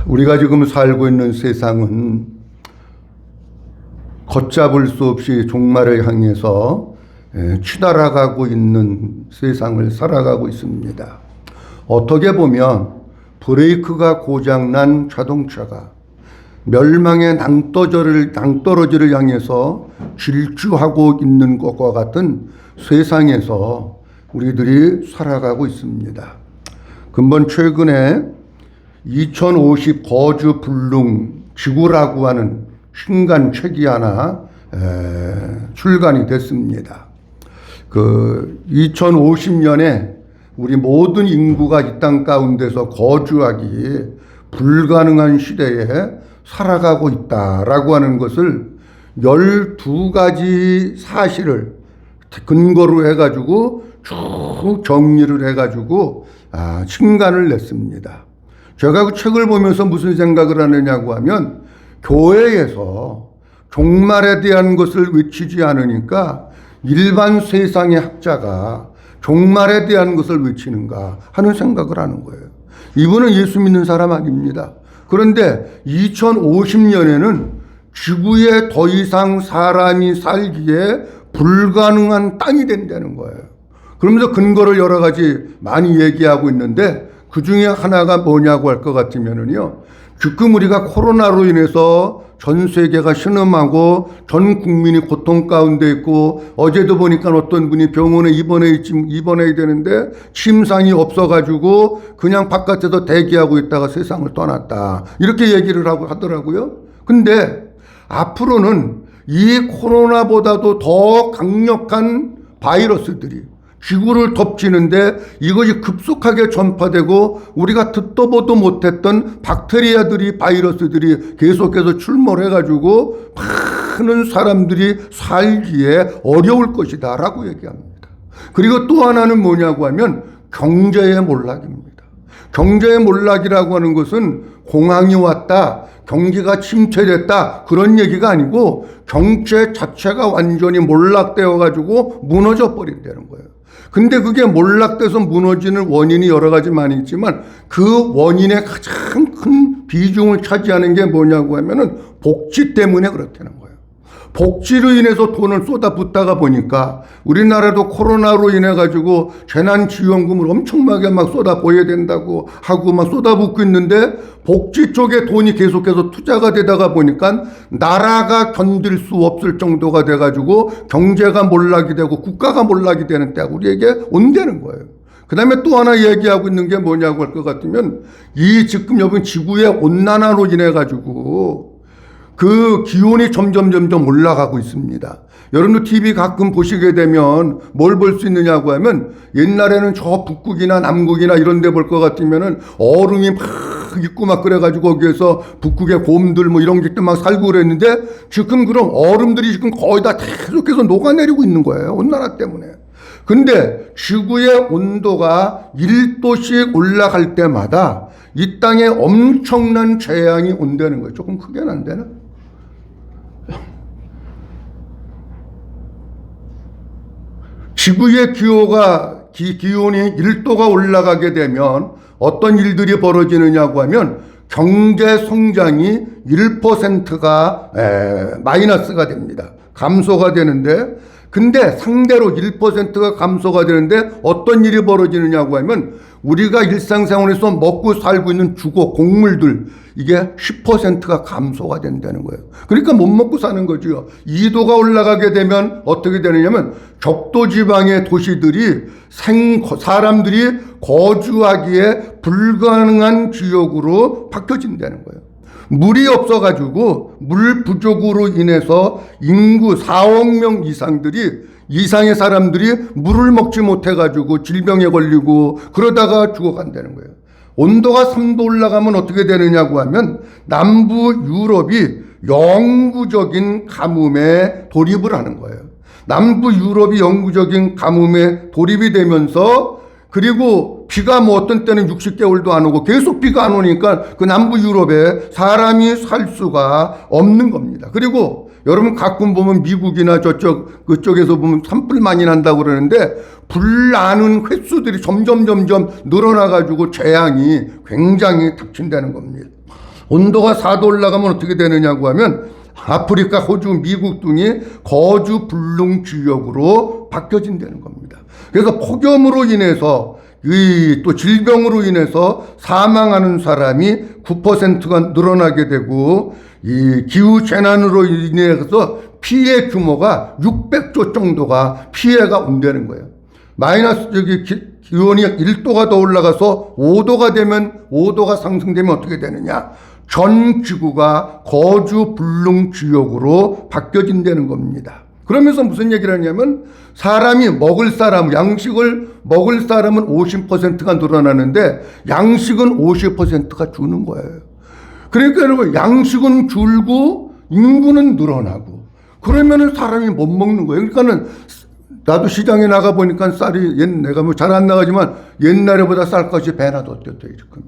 우리가 지금 살고 있는 세상은 걷잡을 수 없이 종말을 향해서 치달아가고 있는 세상을 살아가고 있습니다. 어떻게 보면 브레이크가 고장난 자동차가 멸망의 낭떠러지를 향해서 질주하고 있는 것과 같은 세상에서 우리들이 살아가고 있습니다. 근본 최근에 2050 거주 불능 지구라고 하는 신간 책이 하나 출간이 됐습니다. 2050년에 우리 모든 인구가 이 땅 가운데서 거주하기 불가능한 시대에 살아가고 있다라고 하는 것을 12가지 사실을 근거로 해가지고 쭉 정리를 해가지고 신간을 냈습니다. 제가 그 책을 보면서 무슨 생각을 하느냐고 하면 교회에서 종말에 대한 것을 외치지 않으니까 일반 세상의 학자가 종말에 대한 것을 외치는가 하는 생각을 하는 거예요. 이분은 예수 믿는 사람 아닙니다. 그런데 2050년에는 지구에 더 이상 사람이 살기에 불가능한 땅이 된다는 거예요. 그러면서 근거를 여러 가지 많이 얘기하고 있는데 그 중에 하나가 뭐냐고 할 것 같으면은요, 지금 우리가 코로나로 인해서 전 세계가 신음하고 전 국민이 고통 가운데 있고, 어제도 보니까 어떤 분이 병원에 입원해야 되는데 침상이 없어가지고 그냥 바깥에서 대기하고 있다가 세상을 떠났다, 이렇게 얘기를 하더라고요. 근데 앞으로는 이 코로나보다도 더 강력한 바이러스들이 지구를 덮치는데 이것이 급속하게 전파되고 우리가 듣도 보도 못했던 박테리아들이, 바이러스들이 계속해서 출몰해가지고 많은 사람들이 살기에 어려울 것이다 라고 얘기합니다. 그리고 또 하나는 뭐냐고 하면 경제의 몰락입니다. 경제의 몰락이라고 하는 것은 공황이 왔다, 경기가 침체됐다, 그런 얘기가 아니고 경제 자체가 완전히 몰락되어 가지고 무너져 버린다는 거예요. 근데 그게 몰락돼서 무너지는 원인이 여러 가지 많이 있지만 그 원인의 가장 큰 비중을 차지하는 게 뭐냐고 하면은 복지 때문에 그렇다는 거예요. 복지로 인해서 돈을 쏟아붓다가 보니까 우리나라도 코로나로 인해 가지고 재난지원금을 엄청나게 막 쏟아부어야 된다고 하고 막 쏟아붓고 있는데, 복지 쪽에 돈이 계속해서 투자가 되다가 보니까 나라가 견딜 수 없을 정도가 돼 가지고 경제가 몰락이 되고 국가가 몰락이 되는 때가 우리에게 온다는 거예요. 그 다음에 또 하나 얘기하고 있는 게 뭐냐고 할 것 같으면, 이 지금 여러분 지구의 온난화로 인해 가지고 그 기온이 점점 올라가고 있습니다. 여러분도 TV 가끔 보시게 되면 뭘 볼 수 있느냐고 하면, 옛날에는 저 북극이나 남극이나 이런 데 볼 것 같으면은 얼음이 막 있고 막 그래가지고 거기에서 북극의 곰들 뭐 이런 게 막 살고 그랬는데, 지금 그런 얼음들이 지금 거의 다 계속해서 녹아내리고 있는 거예요. 온난화 때문에. 근데 지구의 온도가 1도씩 올라갈 때마다 이 땅에 엄청난 재앙이 온다는 거예요. 조금 크게는 안 되나? 지구의 기온이 1도가 올라가게 되면 어떤 일들이 벌어지느냐고 하면, 경제 성장이 1%가 마이너스가 됩니다. 감소가 되는데, 근데 상대로 1%가 감소가 되는데 어떤 일이 벌어지느냐고 하면, 우리가 일상생활에서 먹고 살고 있는 주거, 곡물들, 이게 10%가 감소가 된다는 거예요. 그러니까 못 먹고 사는 거죠. 2도가 올라가게 되면 어떻게 되느냐면, 적도지방의 도시들이 사람들이 거주하기에 불가능한 지역으로 바뀌어진다는 거예요. 물이 없어가지고 물 부족으로 인해서 인구 4억 명 이상의 사람들이 물을 먹지 못해가지고 질병에 걸리고 그러다가 죽어간다는 거예요. 온도가 3도 올라가면 어떻게 되느냐고 하면, 남부 유럽이 영구적인 가뭄에 돌입을 하는 거예요. 남부 유럽이 영구적인 가뭄에 돌입이 되면서, 그리고 비가 뭐 어떤 때는 60개월도 안 오고 계속 비가 안 오니까 그 남부 유럽에 사람이 살 수가 없는 겁니다. 그리고 여러분 가끔 보면 미국이나 그쪽에서 보면 산불 많이 난다고 그러는데, 불 나는 횟수들이 점점 늘어나가지고 재앙이 굉장히 닥친다는 겁니다. 온도가 4도 올라가면 어떻게 되느냐고 하면 아프리카, 호주, 미국 등이 거주 불능 지역으로 바뀌어진다는 겁니다. 그래서 폭염으로 인해서 또 질병으로 인해서 사망하는 사람이 9%가 늘어나게 되고 이 기후 재난으로 인해서 피해 규모가 600조 정도가 피해가 온다는 거예요. 마이너스 기온이 1도가 더 올라가서 5도가 되면 5도가 상승되면 어떻게 되느냐? 전 지구가 거주 불능 지역으로 바뀌어진다는 겁니다. 그러면서 무슨 얘기를 하냐면 사람이 먹을 사람, 양식을 먹을 사람은 50%가 늘어나는데 양식은 50%가 주는 거예요. 그러니까 여러분 양식은 줄고 인구는 늘어나고 그러면은 사람이 못 먹는 거예요. 그러니까는 나도 시장에 나가 보니까 쌀이 내가 뭐 잘 안 나가지만 옛날에보다 쌀값이 배나 더 뛰었대요 지금.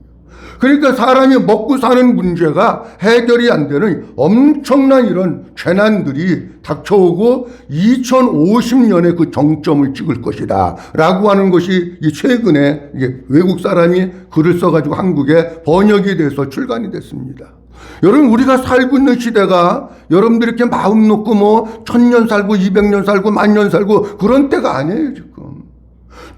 그러니까 사람이 먹고 사는 문제가 해결이 안 되는 엄청난 이런 재난들이 닥쳐오고 2050년에 그 정점을 찍을 것이다 라고 하는 것이 최근에 외국 사람이 글을 써가지고 한국에 번역이 돼서 출간이 됐습니다. 여러분 우리가 살고 있는 시대가 여러분들이 이렇게 마음 놓고 뭐 1000년 살고 200년 살고 10,000년 살고 그런 때가 아니에요 지금.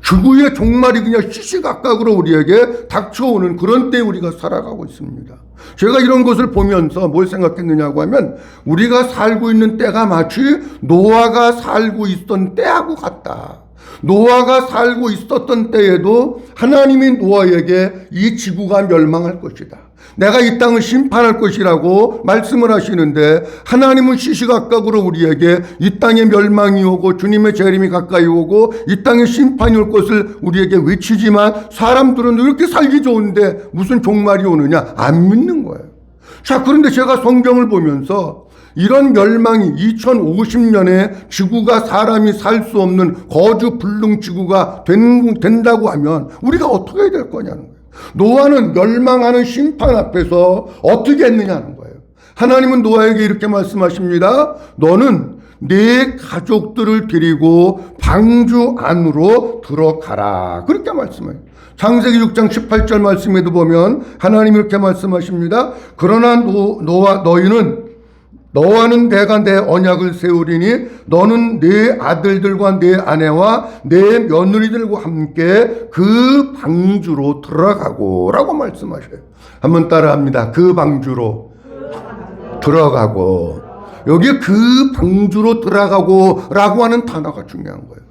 지구의 종말이 그냥 시시각각으로 우리에게 닥쳐오는 그런 때에 우리가 살아가고 있습니다. 제가 이런 것을 보면서 뭘 생각했느냐고 하면 우리가 살고 있는 때가 마치 노아가 살고 있던 때하고 같다. 노아가 살고 있었던 때에도 하나님이 노아에게 이 지구가 멸망할 것이다. 내가 이 땅을 심판할 것이라고 말씀을 하시는데 하나님은 시시각각으로 우리에게 이 땅에 멸망이 오고 주님의 재림이 가까이 오고 이 땅에 심판이 올 것을 우리에게 외치지만 사람들은 이렇게 살기 좋은데 무슨 종말이 오느냐 안 믿는 거예요. 자, 그런데 제가 성경을 보면서 이런 멸망이 2050년에 지구가 사람이 살 수 없는 거주 불능 지구가 된다고 하면 우리가 어떻게 해야 될 거냐는 거예요. 노아는 멸망하는 심판 앞에서 어떻게 했느냐는 거예요. 하나님은 노아에게 이렇게 말씀하십니다. 너는 네 가족들을 데리고 방주 안으로 들어가라. 그렇게 말씀해요. 창세기 6장 18절 말씀에도 보면 하나님이 이렇게 말씀하십니다. 그러나 너와는 내가 내 언약을 세우리니 너는 네 아들들과 네 아내와 네 며느리들과 함께 그 방주로 들어가고 라고 말씀하셔요. 한번 따라합니다. 그 방주로 들어가고. 여기 그 방주로 들어가고 라고 하는 단어가 중요한 거예요.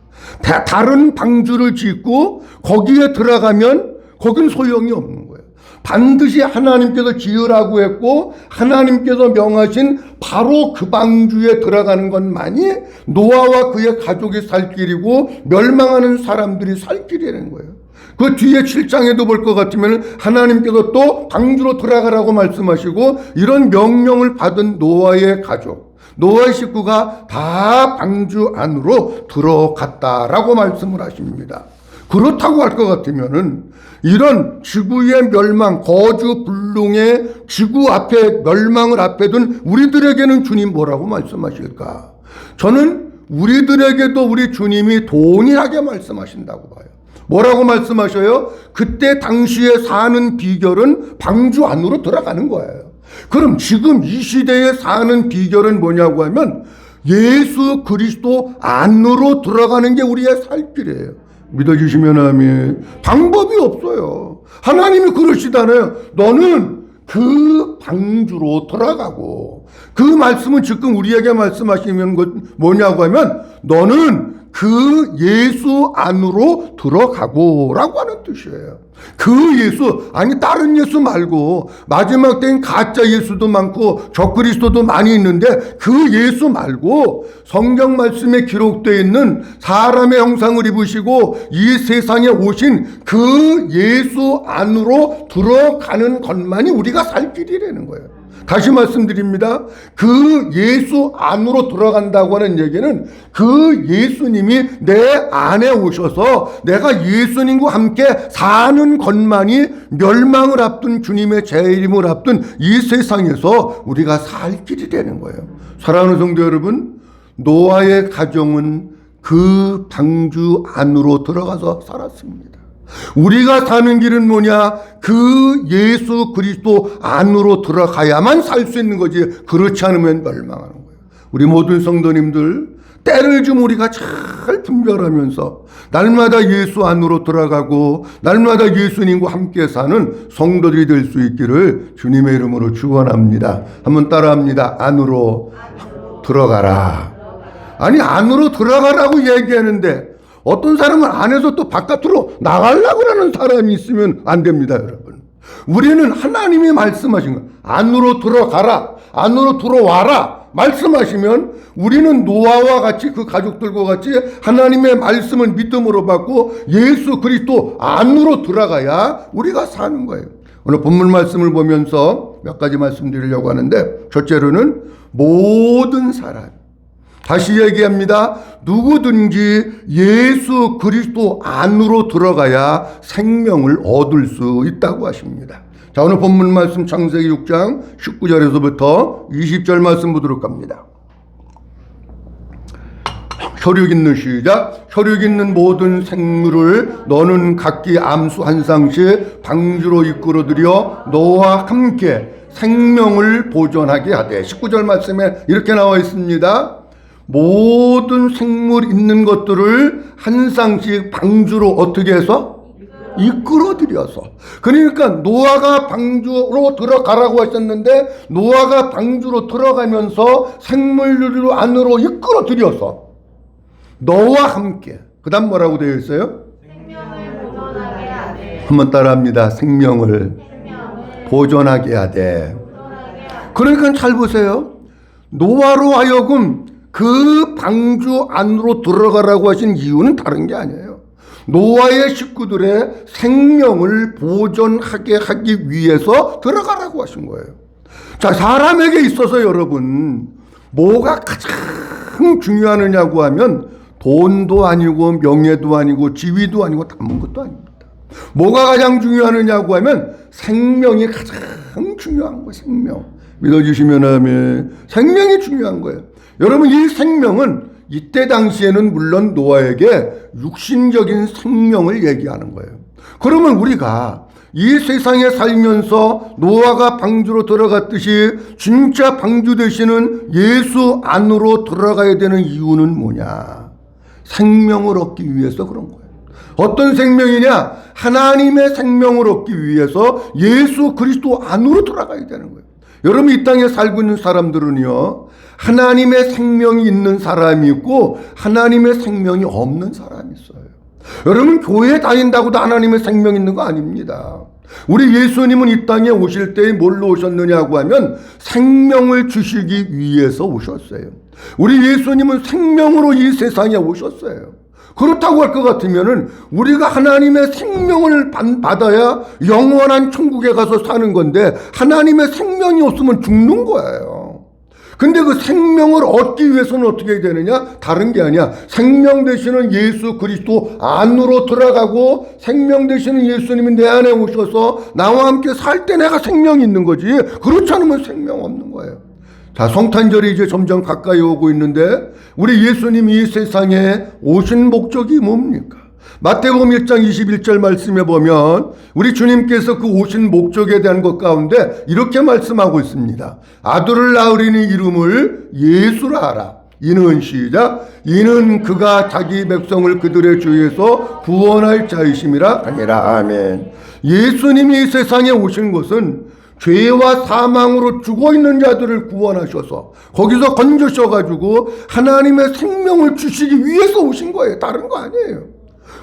다른 방주를 짓고 거기에 들어가면 거긴 소용이 없는 거예요. 반드시 하나님께서 지으라고 했고 하나님께서 명하신 바로 그 방주에 들어가는 것만이 노아와 그의 가족이 살 길이고 멸망하는 사람들이 살 길이라는 거예요. 그 뒤에 7장에도 볼 것 같으면 하나님께서 또 방주로 들어가라고 말씀하시고 이런 명령을 받은 노아의 가족, 노아의 식구가 다 방주 안으로 들어갔다라고 말씀을 하십니다. 그렇다고 할 것 같으면은 이런 지구의 멸망, 거주 불능의 지구 앞에 멸망을 앞에 둔 우리들에게는 주님 뭐라고 말씀하실까? 저는 우리들에게도 우리 주님이 동일하게 말씀하신다고 봐요. 뭐라고 말씀하셔요? 그때 당시에 사는 비결은 방주 안으로 들어가는 거예요. 그럼 지금 이 시대에 사는 비결은 뭐냐고 하면 예수 그리스도 안으로 들어가는 게 우리의 살 길이에요. 믿어주시면 아멘. 방법이 없어요. 하나님이 그러시잖아요. 너는 그 방주로 들어가고. 그 말씀은 지금 우리에게 말씀하시는 것 뭐냐고 하면 너는 그 예수 안으로 들어가고 라고 하는 뜻이에요. 그 예수, 아니 다른 예수 말고 마지막 때는 가짜 예수도 많고 적그리스도도 많이 있는데 그 예수 말고 성경 말씀에 기록되어 있는 사람의 형상을 입으시고 이 세상에 오신 그 예수 안으로 들어가는 것만이 우리가 살 길이라는 거예요. 다시 말씀드립니다. 그 예수 안으로 들어간다고 하는 얘기는 그 예수님이 내 안에 오셔서 내가 예수님과 함께 사는 것만이 멸망을 앞둔 주님의 재림을 앞둔 이 세상에서 우리가 살 길이 되는 거예요. 사랑하는 성도 여러분, 노아의 가정은 그 방주 안으로 들어가서 살았습니다. 우리가 사는 길은 뭐냐? 그 예수 그리스도 안으로 들어가야만 살 수 있는 거지. 그렇지 않으면 멸망하는 거예요. 우리 모든 성도님들, 때를 좀 우리가 잘 분별하면서 날마다 예수 안으로 들어가고 날마다 예수님과 함께 사는 성도들이 될 수 있기를 주님의 이름으로 축원합니다. 한번 따라합니다. 안으로 들어가라. 아니, 안으로 들어가라고 얘기하는데 어떤 사람은 안에서 또 바깥으로 나가려고 하는 사람이 있으면 안 됩니다, 여러분. 우리는 하나님이 말씀하신 거, 안으로 들어가라, 안으로 들어와라 말씀하시면 우리는 노아와 같이, 그 가족들과 같이 하나님의 말씀을 믿음으로 받고 예수 그리스도 안으로 들어가야 우리가 사는 거예요. 오늘 본문 말씀을 보면서 몇 가지 말씀드리려고 하는데, 첫째로는 모든 사람, 다시 얘기합니다. 누구든지 예수 그리스도 안으로 들어가야 생명을 얻을 수 있다고 하십니다. 자, 오늘 본문 말씀 창세기 6장 19절에서부터 20절 말씀 보도록 합니다. 혈육 있는 시작. 혈육 있는 모든 생물을 너는 각기 암수 한 쌍씩 방주로 이끌어들여 너와 함께 생명을 보존하게 하되. 19절 말씀에 이렇게 나와 있습니다. 모든 생물 있는 것들을 한 쌍씩 방주로 어떻게 해서? 이끌어들여서. 그러니까 노아가 방주로 들어가라고 하셨는데 노아가 방주로 들어가면서 생물들을 안으로 이끌어들여서 너와 함께. 그 다음 뭐라고 되어 있어요? 생명을 보존하게 하되. 한번 따라합니다. 생명을 보존하게 하되. 그러니까 잘 보세요. 노아로 하여금 그 방주 안으로 들어가라고 하신 이유는 다른 게 아니에요. 노아의 식구들의 생명을 보존하게 하기 위해서 들어가라고 하신 거예요. 자, 사람에게 있어서 여러분, 뭐가 가장 중요하느냐고 하면 돈도 아니고 명예도 아니고 지위도 아니고 아무것도 아닙니다. 뭐가 가장 중요하느냐고 하면 생명이 가장 중요한 거예요. 생명. 믿어주시면 아멘. 생명이 중요한 거예요. 여러분, 이 생명은 이때 당시에는 물론 노아에게 육신적인 생명을 얘기하는 거예요. 그러면 우리가 이 세상에 살면서 노아가 방주로 들어갔듯이 진짜 방주 되시는 예수 안으로 들어가야 되는 이유는 뭐냐? 생명을 얻기 위해서 그런 거예요. 어떤 생명이냐? 하나님의 생명을 얻기 위해서 예수 그리스도 안으로 들어가야 되는 거예요. 여러분, 이 땅에 살고 있는 사람들은요, 하나님의 생명이 있는 사람이 있고 하나님의 생명이 없는 사람이 있어요. 여러분, 교회 다닌다고도 하나님의 생명이 있는 거 아닙니다. 우리 예수님은 이 땅에 오실 때 뭘로 오셨느냐고 하면 생명을 주시기 위해서 오셨어요. 우리 예수님은 생명으로 이 세상에 오셨어요. 그렇다고 할 것 같으면은 우리가 하나님의 생명을 받아야 영원한 천국에 가서 사는 건데 하나님의 생명이 없으면 죽는 거예요. 근데 그 생명을 얻기 위해서는 어떻게 해야 되느냐? 다른 게 아니야. 생명 되시는 예수 그리스도 안으로 들어가고 생명 되시는 예수님이 내 안에 오셔서 나와 함께 살 때 내가 생명이 있는 거지. 그렇지 않으면 생명 없는 거예요. 자, 성탄절이 이제 점점 가까이 오고 있는데 우리 예수님이 이 세상에 오신 목적이 뭡니까? 마태복음 1장 21절 말씀에 보면 우리 주님께서 그 오신 목적에 대한 것 가운데 이렇게 말씀하고 있습니다. 아들을 낳으리니 이름을 예수라 하라. 이는 시작. 이는 그가 자기 백성을 그들의 죄에서 구원할 자이심이라 하니라. 아멘. 예수님이 이 세상에 오신 것은 죄와 사망으로 죽어있는 자들을 구원하셔서 거기서 건져셔가지고 하나님의 생명을 주시기 위해서 오신 거예요. 다른 거 아니에요.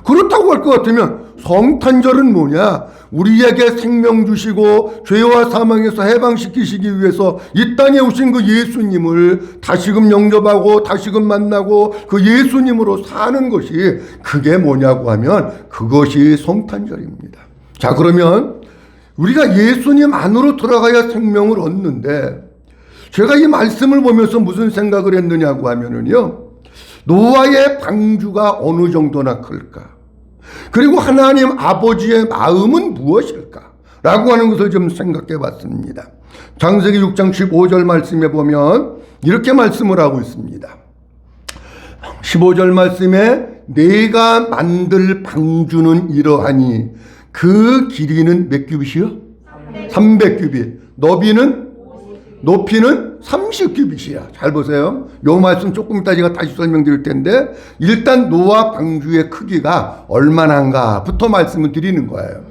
그렇다고 할 것 같으면 성탄절은 뭐냐? 우리에게 생명 주시고 죄와 사망에서 해방시키시기 위해서 이 땅에 오신 그 예수님을 다시금 영접하고 다시금 만나고 그 예수님으로 사는 것이 그게 뭐냐고 하면 그것이 성탄절입니다. 자, 그러면 우리가 예수님 안으로 들어가야 생명을 얻는데 제가 이 말씀을 보면서 무슨 생각을 했느냐고 하면은요, 노아의 방주가 어느 정도나 클까? 그리고 하나님 아버지의 마음은 무엇일까? 라고 하는 것을 좀 생각해 봤습니다. 창세기 6장 15절 말씀에 보면 이렇게 말씀을 하고 있습니다. 15절 말씀에 내가 만들 방주는 이러하니 그 길이는 몇 규빗이요? 300규빗. 높이는 30규빗이야. 잘 보세요. 요 말씀 조금 이따 제가 다시 설명드릴 텐데 일단 노아 방주의 크기가 얼마나인가부터 말씀을 드리는 거예요.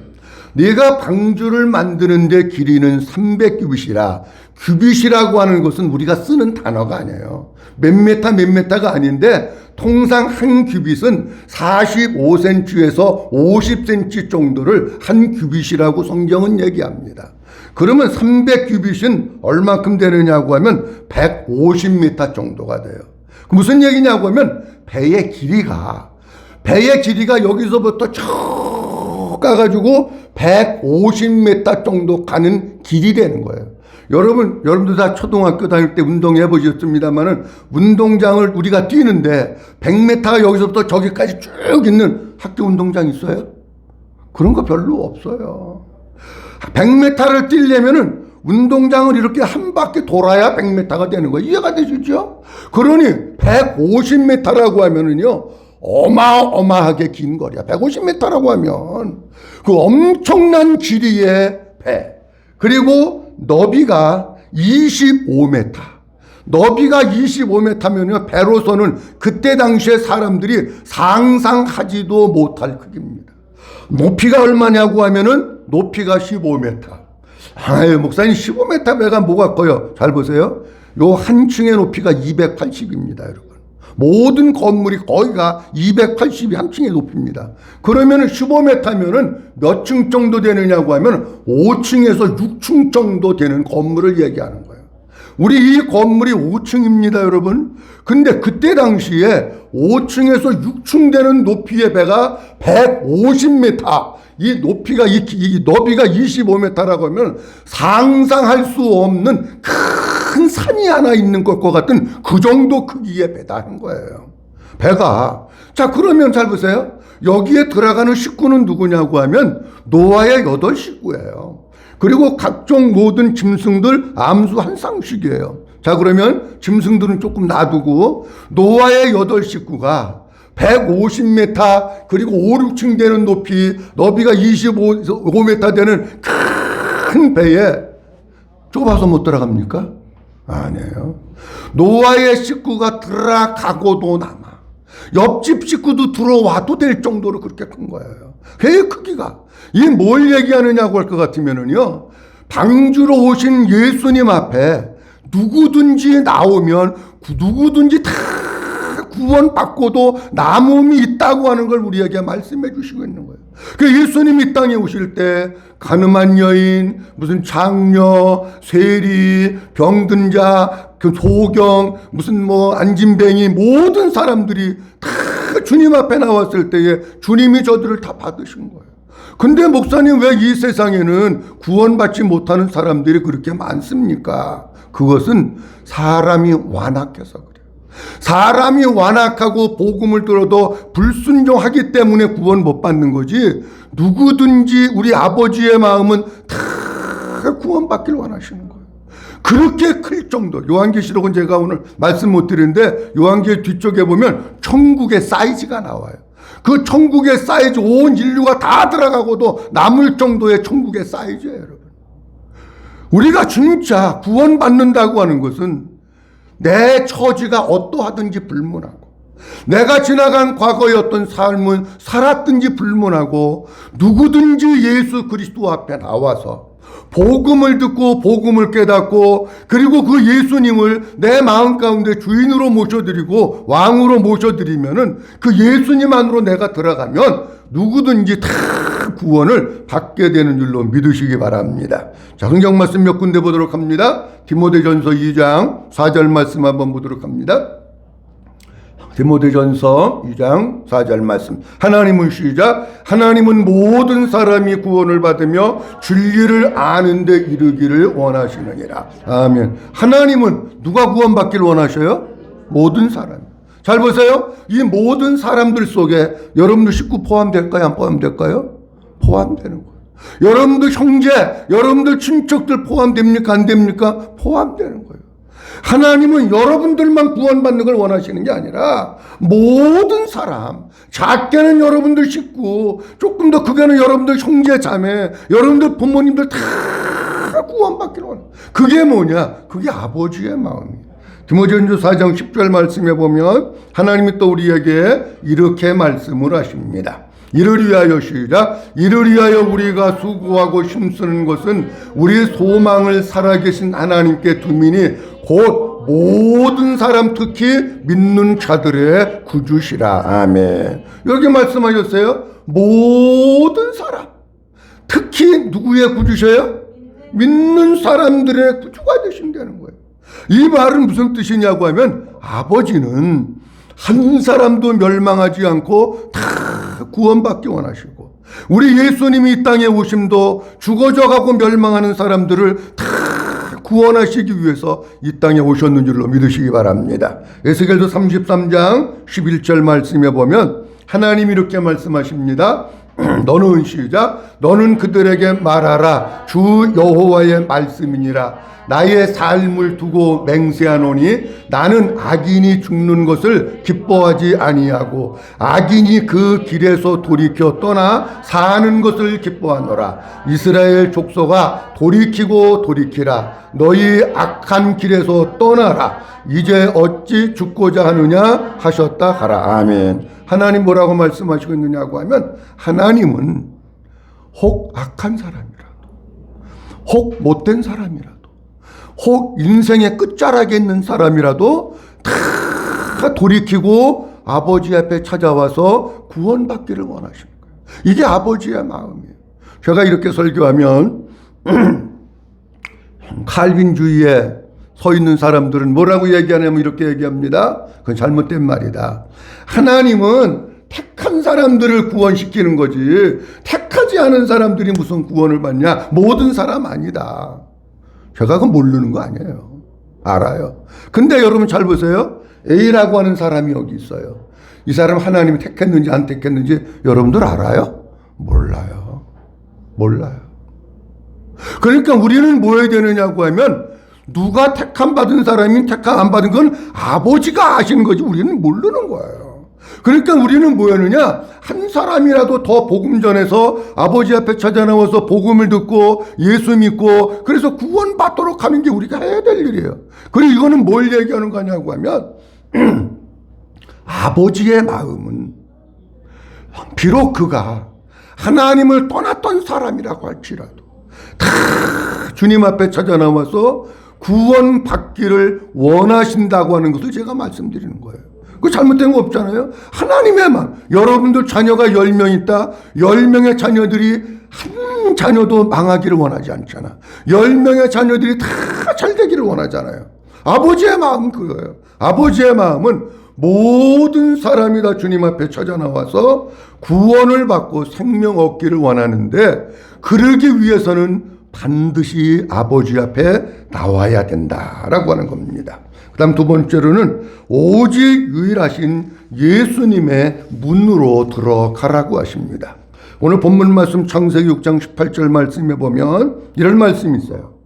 내가 방주를 만드는데 길이는 300규빗이라, 규빗이라고 하는 것은 우리가 쓰는 단어가 아니에요. 몇 메타가 아닌데 통상 한 규빗은 45cm에서 50cm 정도를 한 규빗이라고 성경은 얘기합니다. 그러면 300규빗은 얼마큼 되느냐고 하면 150m 정도가 돼요. 무슨 얘기냐고 하면 배의 길이가 여기서부터 쭉 가가지고 150m 정도 가는 길이 되는 거예요. 여러분들 다 초등학교 다닐 때 운동해 보셨습니다만은 운동장을 우리가 뛰는데 100m가 여기서부터 저기까지 쭉 있는 학교 운동장 있어요? 그런 거 별로 없어요. 100m를 뛰려면은 운동장을 이렇게 한 바퀴 돌아야 100m가 되는 거예요. 이해가 되시죠? 그러니 150m라고 하면은요, 어마어마하게 긴 거리야. 150m라고 하면 그 엄청난 길이의 배. 그리고 너비가 25m. 너비가 25m면요, 배로서는 그때 당시에 사람들이 상상하지도 못할 크기입니다. 높이가 얼마냐고 하면은 높이가 15m. 아유, 목사님 15m 배가 뭐가 커요? 잘 보세요. 요 한 층의 높이가 280입니다, 여러분. 모든 건물이 거의가 280이 한 층의 높이입니다. 그러면은 15m면은 몇 층 정도 되느냐고 하면 5층에서 6층 정도 되는 건물을 얘기하는 거예요. 우리 이 건물이 5층입니다, 여러분. 근데 그때 당시에 5층에서 6층 되는 높이의 배가 150m. 이 높이가, 이 너비가 25m라고 하면 상상할 수 없는 큰 산이 하나 있는 것과 같은 그 정도 크기의 배다는 거예요. 배가. 자, 그러면 잘 보세요. 여기에 들어가는 식구는 누구냐고 하면 노아의 8식구예요. 그리고 각종 모든 짐승들 암수 한 쌍씩이에요. 자, 그러면 짐승들은 조금 놔두고 노아의 8식구가 150m 그리고 5, 6층 되는 높이, 너비가 25m 되는 큰 배에 좁아서 못 들어갑니까? 아니에요. 노아의 식구가 들어가고도 남아. 옆집 식구도 들어와도 될 정도로 그렇게 큰 거예요. 배의 크기가. 이게 뭘 얘기하느냐고 할 것 같으면은요, 방주로 오신 예수님 앞에 누구든지 나오면 누구든지 다 구원받고도 남음이 있다고 하는 걸 우리에게 말씀해 주시고 있는 거예요. 그 예수님이 이 땅에 오실 때 가늠한 여인, 무슨 장녀, 세리, 병든 자, 그 소경, 무슨 뭐 안진뱅이, 모든 사람들이 다 주님 앞에 나왔을 때에 주님이 저들을 다 받으신 거예요. 근데 목사님, 왜 이 세상에는 구원받지 못하는 사람들이 그렇게 많습니까? 그것은 사람이 완악해서 그래요. 사람이 완악하고 복음을 들어도 불순종하기 때문에 구원 못 받는 거지, 누구든지 우리 아버지의 마음은 다 구원받기를 원하시는 거예요. 그렇게 클 정도. 요한계시록은 제가 오늘 말씀 못 드리는데 요한계 뒤쪽에 보면 천국의 사이즈가 나와요. 그 천국의 사이즈, 온 인류가 다 들어가고도 남을 정도의 천국의 사이즈예요, 여러분. 우리가 진짜 구원받는다고 하는 것은 내 처지가 어떠하든지 불문하고, 내가 지나간 과거의 어떤 삶은 살았든지 불문하고, 누구든지 예수 그리스도 앞에 나와서 복음을 듣고 복음을 깨닫고, 그리고 그 예수님을 내 마음 가운데 주인으로 모셔드리고 왕으로 모셔드리면은 그 예수님 안으로 내가 들어가면 누구든지 다 구원을 받게 되는 줄로 믿으시기 바랍니다. 자, 성경 말씀 몇 군데 보도록 합니다. 디모데전서 2장 4절 말씀 한번 보도록 합니다. 디모데전서 2장 4절 말씀. 하나님은 시작. 하나님은 모든 사람이 구원을 받으며 진리를 아는 데 이르기를 원하시느니라. 아멘. 하나님은 누가 구원받기를 원하셔요? 모든 사람. 잘 보세요. 이 모든 사람들 속에 여러분들 식구 포함될까요? 안 포함될까요? 포함되는 거예요. 여러분들 형제, 여러분들 친척들 포함됩니까? 안 됩니까? 포함되는 거예요. 하나님은 여러분들만 구원받는 걸 원하시는 게 아니라 모든 사람, 작게는 여러분들 식구, 조금 더 크게는 여러분들 형제 자매, 여러분들 부모님들 다 구원받기를 원해요. 그게 뭐냐? 그게 아버지의 마음이에요. 디모데전서 4장 10절 말씀에 보면 하나님이 또 우리에게 이렇게 말씀을 하십니다. 이를 위하여 시작. 이를 위하여 우리가 수고하고 힘쓰는 것은 우리 소망을 살아계신 하나님께 두미니 곧 모든 사람, 특히 믿는 자들의 구주시라. 아멘. 여기 말씀하셨어요. 모든 사람, 특히 누구의 구주셔요? 믿는 사람들의 구주가 되신다는 거예요. 이 말은 무슨 뜻이냐고 하면 아버지는 한 사람도 멸망하지 않고 다 구원받기 원하시고, 우리 예수님이 이 땅에 오심도 죽어져가고 멸망하는 사람들을 다 구원하시기 위해서 이 땅에 오셨는 줄로 믿으시기 바랍니다. 에스겔서 33장 11절 말씀에 보면 하나님이 이렇게 말씀하십니다. 너는 시작. 너는 그들에게 말하라. 주 여호와의 말씀이니라. 나의 삶을 두고 맹세하노니 나는 악인이 죽는 것을 기뻐하지 아니하고 악인이 그 길에서 돌이켜 떠나 사는 것을 기뻐하노라. 이스라엘 족속아 돌이키고 돌이키라. 너희 악한 길에서 떠나라. 이제 어찌 죽고자 하느냐 하셨다 하라. 아멘. 하나님 뭐라고 말씀하시고 있느냐고 하면 하나님은 혹 악한 사람이라도, 혹 못된 사람이라도, 혹 인생의 끝자락에 있는 사람이라도 다 돌이키고 아버지 앞에 찾아와서 구원받기를 원하시는 거예요. 이게 아버지의 마음이에요. 제가 이렇게 설교하면 칼빈주의에 서 있는 사람들은 뭐라고 얘기하냐면 이렇게 얘기합니다. 그건 잘못된 말이다. 하나님은 택한 사람들을 구원시키는 거지 택하지 않은 사람들이 무슨 구원을 받냐. 모든 사람 아니다. 제가 그건 모르는 거 아니에요. 알아요. 근데 여러분 잘 보세요. A라고 하는 사람이 여기 있어요. 이 사람 하나님이 택했는지 안 택했는지 여러분들 알아요? 몰라요. 몰라요. 그러니까 우리는 뭐 해야 되느냐고 하면 누가 택함 받은 사람이 택함 안 받은 건 아버지가 아시는 거지 우리는 모르는 거예요. 그러니까 우리는 뭐였느냐, 한 사람이라도 더 복음 전해서 아버지 앞에 찾아 나와서 복음을 듣고 예수 믿고 그래서 구원받도록 하는 게 우리가 해야 될 일이에요. 그리고 이거는 뭘 얘기하는 거냐고 하면 아버지의 마음은 비록 그가 하나님을 떠났던 사람이라고 할지라도 다 주님 앞에 찾아 나와서 구원받기를 원하신다고 하는 것을 제가 말씀드리는 거예요. 그 잘못된 거 없잖아요. 하나님의 마음. 여러분들 자녀가 10명 있다. 10명의 자녀들이 한 자녀도 망하기를 원하지 않잖아. 10명의 자녀들이 다 잘 되기를 원하잖아요. 아버지의 마음은 그거예요. 아버지의 마음은 모든 사람이 다 주님 앞에 찾아 나와서 구원을 받고 생명 얻기를 원하는데 그러기 위해서는 반드시 아버지 앞에 나와야 된다라고 하는 겁니다. 그 다음 두 번째로는 오직 유일하신 예수님의 문으로 들어가라고 하십니다. 오늘 본문 말씀 창세기 6장 18절 말씀에 보면 이런 말씀이 있어요.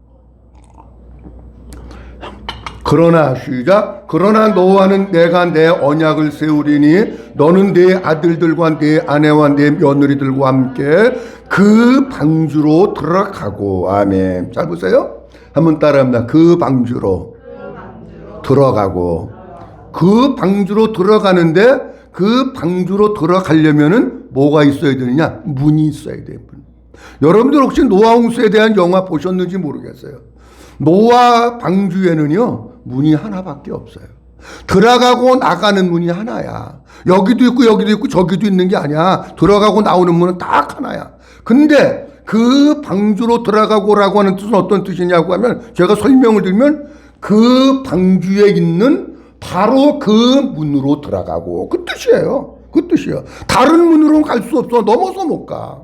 그러나 시작. 그러나 너와는 내가 내 언약을 세우리니 너는 네 아들들과 네 아내와 네 며느리들과 함께 그 방주로 들어가고. 아멘. 잘 보세요. 한번 따라합니다. 그 방주로 들어가고. 그 방주로 들어가는데 그 방주로 들어가려면은 뭐가 있어야 되느냐? 문이 있어야 돼요. 여러분들 혹시 노아 홍수에 대한 영화 보셨는지 모르겠어요. 노아 방주에는요 문이 하나밖에 없어요. 들어가고 나가는 문이 하나야. 여기도 있고 여기도 있고 저기도 있는 게 아니야. 들어가고 나오는 문은 딱 하나야. 근데 그 방주로 들어가고라고 하는 뜻은 어떤 뜻이냐고 하면 제가 설명을 드리면 그 방주에 있는 바로 그 문으로 들어가고 그 뜻이에요. 그 뜻이에요. 다른 문으로는 갈 수 없어. 넘어서 못 가.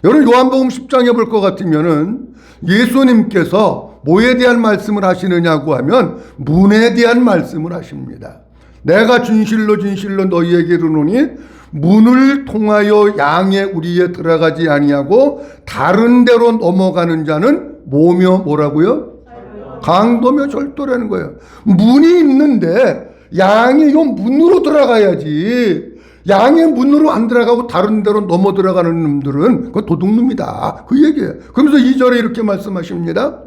여러분 요한복음 10장에 볼 것 같으면은 예수님께서 뭐에 대한 말씀을 하시느냐고 하면 문에 대한 말씀을 하십니다. 내가 진실로 진실로 너희에게 이르노니 문을 통하여 양의 우리에 들어가지 아니하고 다른 데로 넘어가는 자는 뭐며 뭐라고요? 강도며 절도라는 거예요. 문이 있는데 양이 요 문으로 들어가야지. 양의 문으로 안 들어가고 다른 데로 넘어 들어가는 놈들은 그거 도둑놈이다. 그 얘기예요. 그러면서 2절에 이렇게 말씀하십니다.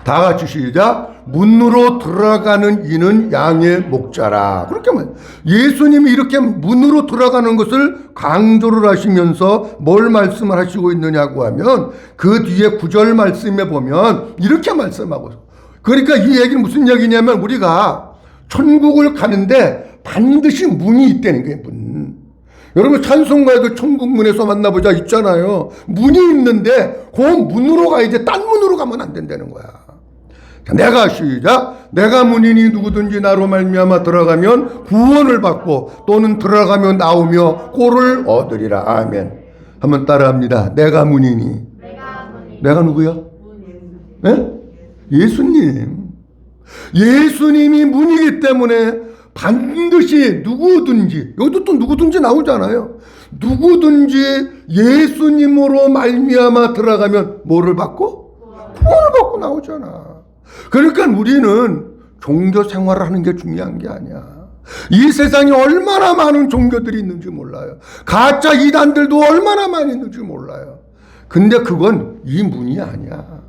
다 같이 시작. 문으로 들어가는 이는 양의 목자라. 그렇게 말. 예수님이 이렇게 문으로 들어가는 것을 강조를 하시면서 뭘 말씀을 하시고 있느냐고 하면 그 뒤에 9절 말씀에 보면 이렇게 말씀하고. 그러니까 이 얘기는 무슨 얘기냐면 우리가 천국을 가는데 반드시 문이 있다는 거예요. 문. 여러분 찬송가에도 천국문에서 만나보자 있잖아요. 문이 있는데 그 문으로 가야지 딴 문으로 가면 안 된다는 거야. 자, 내가 시작. 내가 문이니 누구든지 나로 말미암아 들어가면 구원을 받고 또는 들어가며 나오며 꼴을 얻으리라. 아멘. 한번 따라합니다. 내가 문이니. 내가 누구야? 네? 예수님. 예수님이 문이기 때문에 반드시 누구든지, 여기도 또 누구든지 나오잖아요. 누구든지 예수님으로 말미암아 들어가면 뭐를 받고? 구원을 받고 나오잖아. 그러니까 우리는 종교 생활을 하는 게 중요한 게 아니야. 이 세상에 얼마나 많은 종교들이 있는지 몰라요. 가짜 이단들도 얼마나 많이 있는지 몰라요. 근데 그건 이 문이 아니야.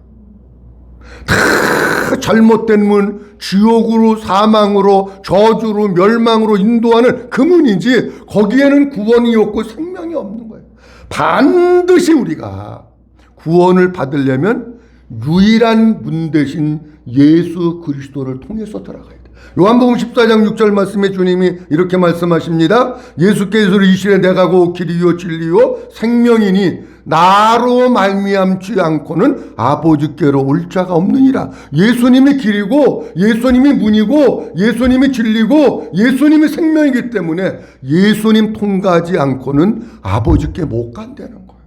다 잘못된 문, 지옥으로, 사망으로, 저주로, 멸망으로 인도하는 그 문이지 거기에는 구원이 없고 생명이 없는 거예요. 반드시 우리가 구원을 받으려면 유일한 문 대신 예수 그리스도를 통해서 들어가야 돼. 요한복음 14장 6절 말씀에 주님이 이렇게 말씀하십니다. 예수께서 이 시에 내가 곧 길이요 진리요 생명이니 나로 말미암지 않고는 아버지께로 올 자가 없느니라. 예수님이 길이고 예수님이 문이고 예수님이 진리고 예수님이 생명이기 때문에 예수님 통과하지 않고는 아버지께 못 간다는 거예요.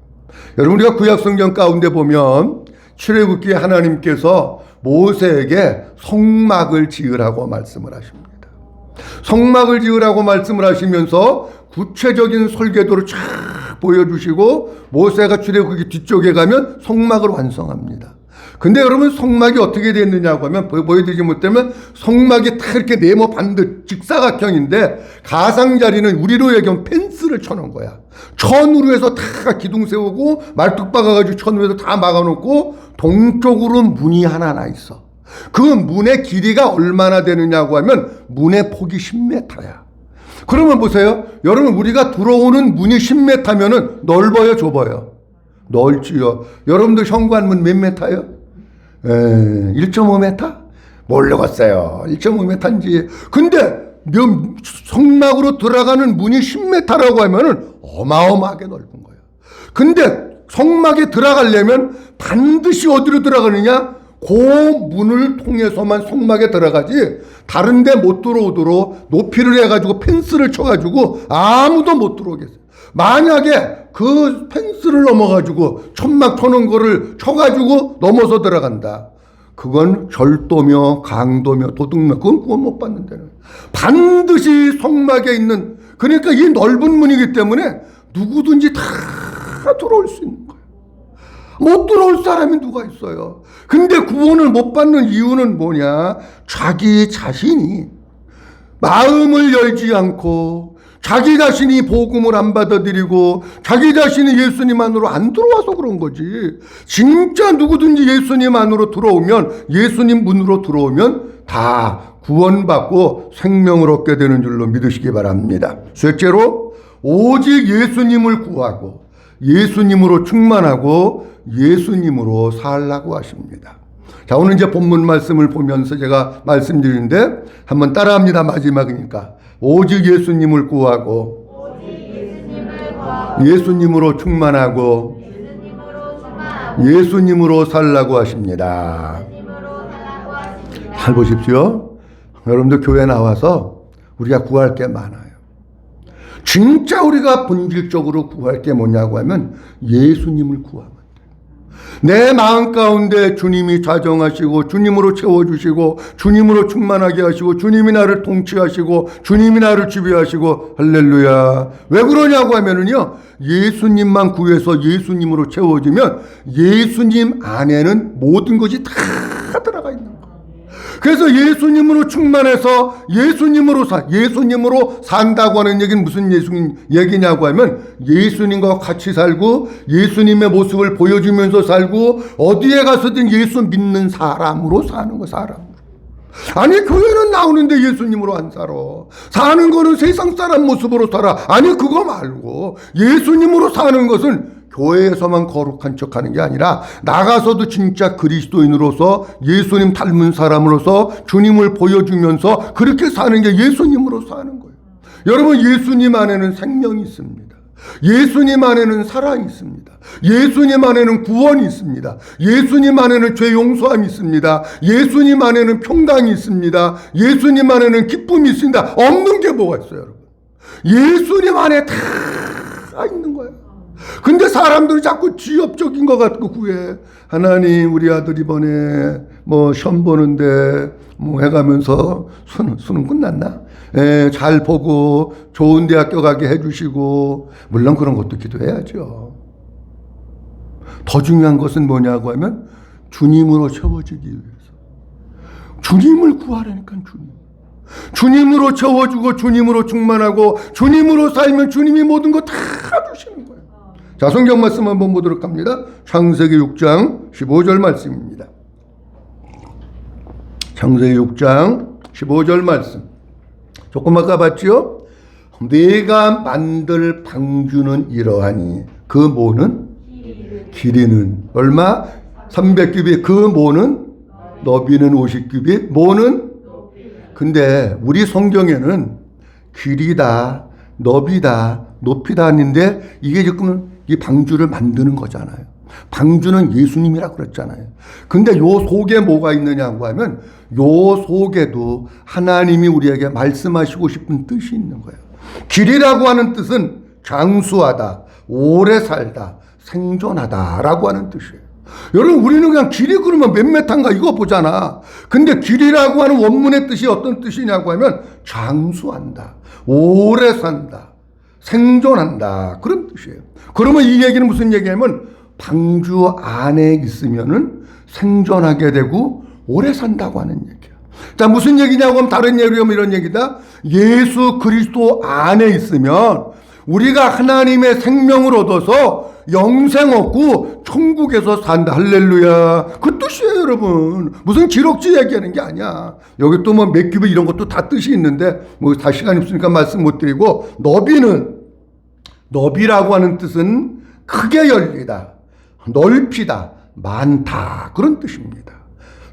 여러분 우리가 구약성경 가운데 보면 출애굽기에 하나님께서 모세에게 성막을 지으라고 말씀을 하십니다. 성막을 지으라고 말씀을 하시면서 구체적인 설계도를 쫙 보여주시고 모세가 출애굽기 뒤쪽에 가면 성막을 완성합니다. 근데 여러분 성막이 어떻게 됐느냐고 하면 보여드리지 못하면 성막이 다 이렇게 네모 반듯 직사각형인데 가상자리는 우리로 얘기하면 펜스를 쳐놓은 거야. 천으로 해서 다 기둥 세우고 말뚝 박아가지고 천으로 해서 다 막아놓고 동쪽으로 문이 하나 나 있어. 그 문의 길이가 얼마나 되느냐고 하면 문의 폭이 10m야. 그러면 보세요. 여러분 우리가 들어오는 문이 10m면은 넓어요, 좁아요? 넓지요. 여러분들 현관문 몇 m예요? 1.5m? 모르겠어요. 1.5m인지. 근데 성막으로 들어가는 문이 10m라고 하면은 어마어마하게 넓은 거예요. 근데 성막에 들어가려면 반드시 어디로 들어가느냐? 그 문을 통해서만 성막에 들어가지 다른 데 못 들어오도록 높이를 해가지고 펜스를 쳐가지고 아무도 못 들어오게 했어요. 만약에 그 펜스를 넘어가지고 천막 쳐놓은 거를 쳐가지고 넘어서 들어간다. 그건 절도며 강도며 도둑며 그건 구원 못 받는다는. 반드시 성막에 있는, 그러니까 이 넓은 문이기 때문에 누구든지 다 들어올 수 있는 거예요. 못 들어올 사람이 누가 있어요. 근데 구원을 못 받는 이유는 뭐냐? 자기 자신이 마음을 열지 않고 자기 자신이 복음을 안 받아들이고 자기 자신이 예수님 안으로 안 들어와서 그런 거지. 진짜 누구든지 예수님 안으로 들어오면, 예수님 문으로 들어오면 다 구원받고 생명을 얻게 되는 줄로 믿으시기 바랍니다. 셋째로 오직 예수님을 구하고 예수님으로 충만하고 예수님으로 살라고 하십니다. 자, 오늘 이제 본문 말씀을 보면서 제가 말씀드리는데 한번 따라합니다. 마지막이니까. 오직 예수님을 구하고 예수님으로 충만하고 예수님으로 살라고 하십니다. 잘 보십시오. 여러분들 교회 나와서 우리가 구할 게 많아요. 진짜 우리가 본질적으로 구할 게 뭐냐고 하면 예수님을 구하면 돼요. 내 마음 가운데 주님이 좌정하시고 주님으로 채워주시고 주님으로 충만하게 하시고 주님이 나를 통치하시고 주님이 나를 지배하시고 할렐루야. 왜 그러냐고 하면은요, 예수님만 구해서 예수님으로 채워지면 예수님 안에는 모든 것이 다 들어가. 그래서 예수님으로 충만해서 예수님으로 산다고 하는 얘기는 무슨 얘기냐고 하면 예수님과 같이 살고 예수님의 모습을 보여주면서 살고 어디에 가서든 예수 믿는 사람으로 사는 거, 사람으로. 아니, 교회는 나오는데 예수님으로 안 살아. 사는 거는 세상 사람 모습으로 살아. 아니, 그거 말고 예수님으로 사는 것은 교회에서만 거룩한 척하는 게 아니라 나가서도 진짜 그리스도인으로서 예수님 닮은 사람으로서 주님을 보여주면서 그렇게 사는 게 예수님으로 사는 거예요. 여러분, 예수님 안에는 생명이 있습니다. 예수님 안에는 사랑이 있습니다. 예수님 안에는 구원이 있습니다. 예수님 안에는 죄 용서함이 있습니다. 예수님 안에는 평강이 있습니다. 예수님 안에는 기쁨이 있습니다. 없는 게 뭐가 있어요, 여러분? 예수님 안에 다 있는 거예요. 근데 사람들이 자꾸 지엽적인 것 같고 구해. 하나님, 우리 아들 이번에 시험 보는데 해가면서 수능 끝났나? 잘 보고 좋은 대학교 가게 해주시고, 물론 그런 것도 기도해야죠. 더 중요한 것은 뭐냐고 하면 주님으로 채워지기 위해서. 주님을 구하라니까, 주님으로 채워주고 주님으로 충만하고 주님으로 살면 주님이 모든 거 다 주시는 거예요. 자, 성경 말씀 한번 보도록 합니다. 창세기 6장 15절 말씀입니다. 창세기 6장 15절 말씀. 조금 아까 봤죠? 내가 만들 방주는 이러하니 그 모는 길이는 얼마? 300규빗. 그 모는 너비는 50규빗. 모는? 근데 우리 성경에는 길이다, 너비다, 높이다 하는데 이게 지금 이 방주를 만드는 거잖아요. 방주는 예수님이라고 그랬잖아요. 근데 요 속에 뭐가 있느냐고 하면 요 속에도 하나님이 우리에게 말씀하시고 싶은 뜻이 있는 거예요. 길이라고 하는 뜻은 장수하다, 오래 살다, 생존하다라고 하는 뜻이에요. 여러분, 우리는 그냥 길이 그러면 몇 메타인가 이거 보잖아. 근데 길이라고 하는 원문의 뜻이 어떤 뜻이냐고 하면 장수한다, 오래 산다, 생존한다, 그런 뜻이에요. 그러면 이 얘기는 무슨 얘기냐면 방주 안에 있으면은 생존하게 되고 오래 산다고 하는 얘기야. 자, 무슨 얘기냐고 하면 다른 얘기로 하면 이런 얘기다. 예수 그리스도 안에 있으면 우리가 하나님의 생명을 얻어서 영생 얻고 천국에서 산다. 할렐루야. 그 뜻이에요, 여러분. 무슨 기록지 얘기하는 게 아니야. 여기 또 몇 규빗 이런 것도 다 뜻이 있는데 다 시간이 없으니까 말씀 못 드리고, 너비라고 하는 뜻은 크게 열리다, 넓히다, 많다, 그런 뜻입니다.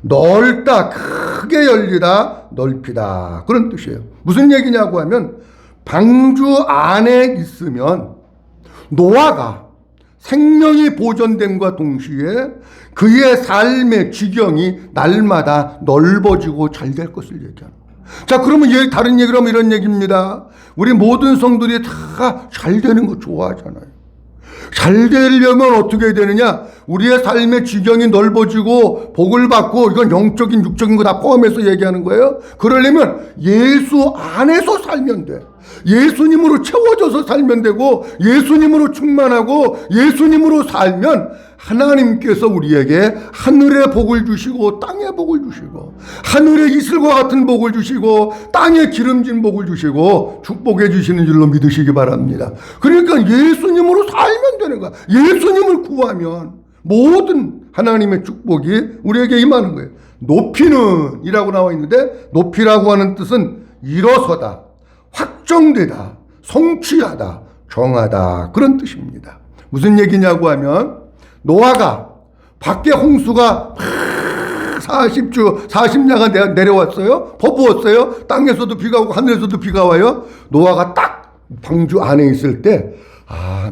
넓다, 크게 열리다, 넓히다, 그런 뜻이에요. 무슨 얘기냐고 하면 방주 안에 있으면 노아가 생명이 보존됨과 동시에 그의 삶의 지경이 날마다 넓어지고 잘 될 것을 얘기하는 거예요. 자, 그러면 다른 얘기로 하면 이런 얘기입니다. 우리 모든 성들이 다 잘 되는 거 좋아하잖아요. 잘 되려면 어떻게 되느냐? 우리의 삶의 지경이 넓어지고 복을 받고, 이건 영적인 육적인 거 다 포함해서 얘기하는 거예요. 그러려면 예수 안에서 살면 돼. 예수님으로 채워져서 살면 되고, 예수님으로 충만하고 예수님으로 살면 하나님께서 우리에게 하늘의 복을 주시고 땅의 복을 주시고 하늘의 이슬과 같은 복을 주시고 땅에 기름진 복을 주시고 축복해 주시는 줄로 믿으시기 바랍니다. 그러니까 예수님으로 살면 되는 거야. 예수님을 구하면 모든 하나님의 축복이 우리에게 임하는 거예요. 높이는 이라고 나와 있는데, 높이라고 하는 뜻은 일어서다, 확정되다, 성취하다, 정하다, 그런 뜻입니다. 무슨 얘기냐고 하면 노아가 밖에 홍수가 40야가 내려왔어요. 퍼부었어요. 땅에서도 비가 오고 하늘에서도 비가 와요. 노아가 딱 방주 안에 있을 때,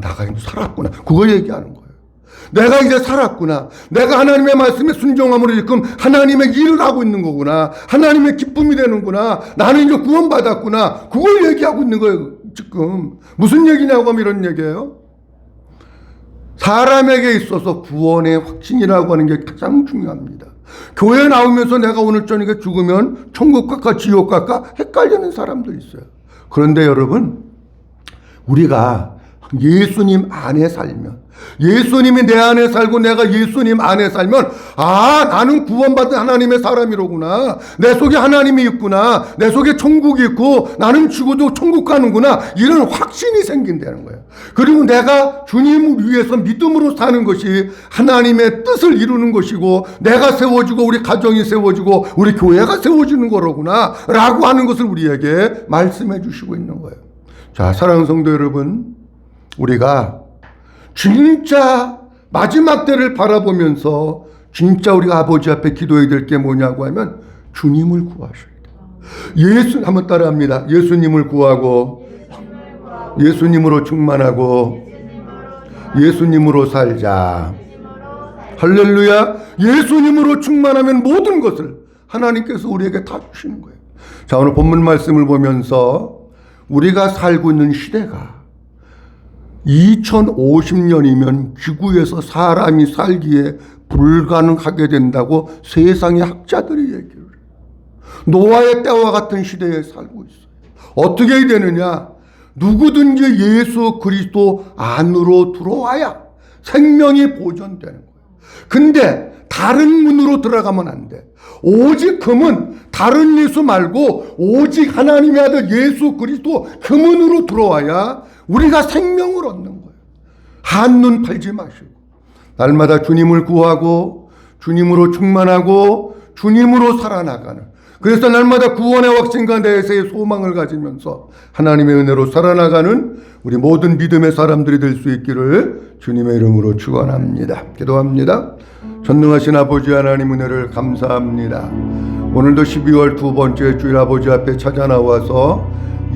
나가 이제 살았구나, 그거 얘기하는 거예요. 내가 이제 살았구나. 내가 하나님의 말씀에 순종함으로 지금 하나님의 일을 하고 있는 거구나. 하나님의 기쁨이 되는구나. 나는 이제 구원받았구나. 그걸 얘기하고 있는 거예요, 지금. 무슨 얘기냐고 하면 이런 얘기예요. 사람에게 있어서 구원의 확신이라고 하는 게 가장 중요합니다. 교회 나오면서 내가 오늘 저녁에 죽으면 천국 갈까 지옥 갈까 헷갈리는 사람들 있어요. 그런데 여러분, 우리가 예수님 안에 살면, 예수님이 내 안에 살고 내가 예수님 안에 살면 나는 구원받은 하나님의 사람이로구나. 내 속에 하나님이 있구나. 내 속에 천국이 있고 나는 죽어도 천국 가는구나. 이런 확신이 생긴다는 거예요. 그리고 내가 주님을 위해서 믿음으로 사는 것이 하나님의 뜻을 이루는 것이고 내가 세워지고 우리 가정이 세워지고 우리 교회가 세워지는 거로구나 라고 하는 것을 우리에게 말씀해 주시고 있는 거예요. 자, 사랑하는 성도 여러분, 우리가 진짜 마지막 때를 바라보면서 진짜 우리가 아버지 앞에 기도해야 될 게 뭐냐고 하면 주님을 구하셔야 돼요. 한번 따라합니다. 예수님을 구하고 예수님으로 충만하고 예수님으로 살자. 할렐루야. 예수님으로 충만하면 모든 것을 하나님께서 우리에게 다 주시는 거예요. 자, 오늘 본문 말씀을 보면서 우리가 살고 있는 시대가 2050년이면 지구에서 사람이 살기에 불가능하게 된다고 세상의 학자들이 얘기를 해요. 노아의 때와 같은 시대에 살고 있어요. 어떻게 해야 되느냐? 누구든지 예수 그리스도 안으로 들어와야 생명이 보존되는 거예요. 근데 다른 문으로 들어가면 안 돼. 오직 금은 다른 예수 말고 오직 하나님의 아들 예수 그리스도 그 문으로 들어와야 우리가 생명을 얻는 거예요. 한눈 팔지 마시고 날마다 주님을 구하고 주님으로 충만하고 주님으로 살아나가는, 그래서 날마다 구원의 확신과 내세의 소망을 가지면서 하나님의 은혜로 살아나가는 우리 모든 믿음의 사람들이 될 수 있기를 주님의 이름으로 축원합니다. 기도합니다. 전능하신 아버지 하나님 은혜를 감사합니다. 오늘도 12월 두 번째 주일 아버지 앞에 찾아 나와서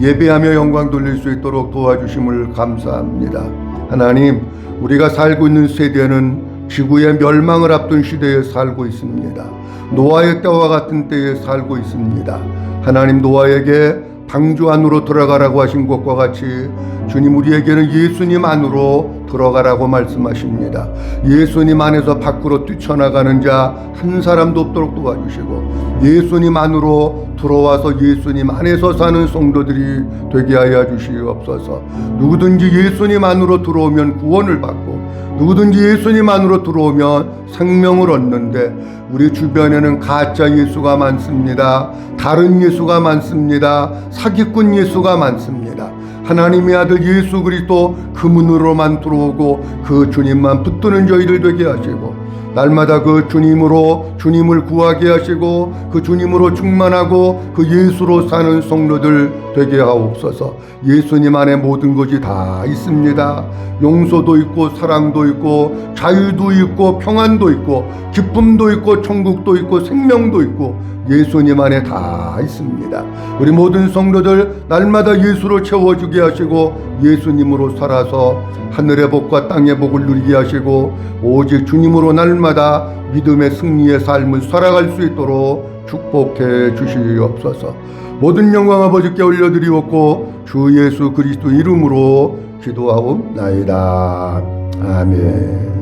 예배하며 영광 돌릴 수 있도록 도와주심을 감사합니다. 하나님, 우리가 살고 있는 세대는 지구의 멸망을 앞둔 시대에 살고 있습니다. 노아의 때와 같은 때에 살고 있습니다. 하나님, 노아에게 방주 안으로 들어가라고 하신 것과 같이 주님, 우리에게는 예수님 안으로 들어가라고 말씀하십니다. 예수님 안에서 밖으로 뛰쳐나가는 자 한 사람도 없도록 도와주시고 예수님 안으로 들어와서 예수님 안에서 사는 성도들이 되게 하여 주시옵소서. 누구든지 예수님 안으로 들어오면 구원을 받고 누구든지 예수님 안으로 들어오면 생명을 얻는데 우리 주변에는 가짜 예수가 많습니다. 다른 예수가 많습니다. 사기꾼 예수가 많습니다. 하나님의 아들 예수 그리스도 그 문으로만 들어오고 그 주님만 붙드는 저희들 되게 하시고 날마다 그 주님을 구하게 하시고 그 주님으로 충만하고 그 예수로 사는 성도들 되게 하옵소서. 예수님 안에 모든 것이 다 있습니다. 용서도 있고 사랑도 있고 자유도 있고 평안도 있고 기쁨도 있고 천국도 있고 생명도 있고 예수님 안에 다 있습니다. 우리 모든 성도들 날마다 예수로 채워주게 하시고 예수님으로 살아서 하늘의 복과 땅의 복을 누리게 하시고 오직 주님으로 날마다 믿음의 승리의 삶을 살아갈 수 있도록 축복해 주시옵소서. 모든 영광 아버지께 올려드리옵고 주 예수 그리스도 이름으로 기도하옵나이다. 아멘.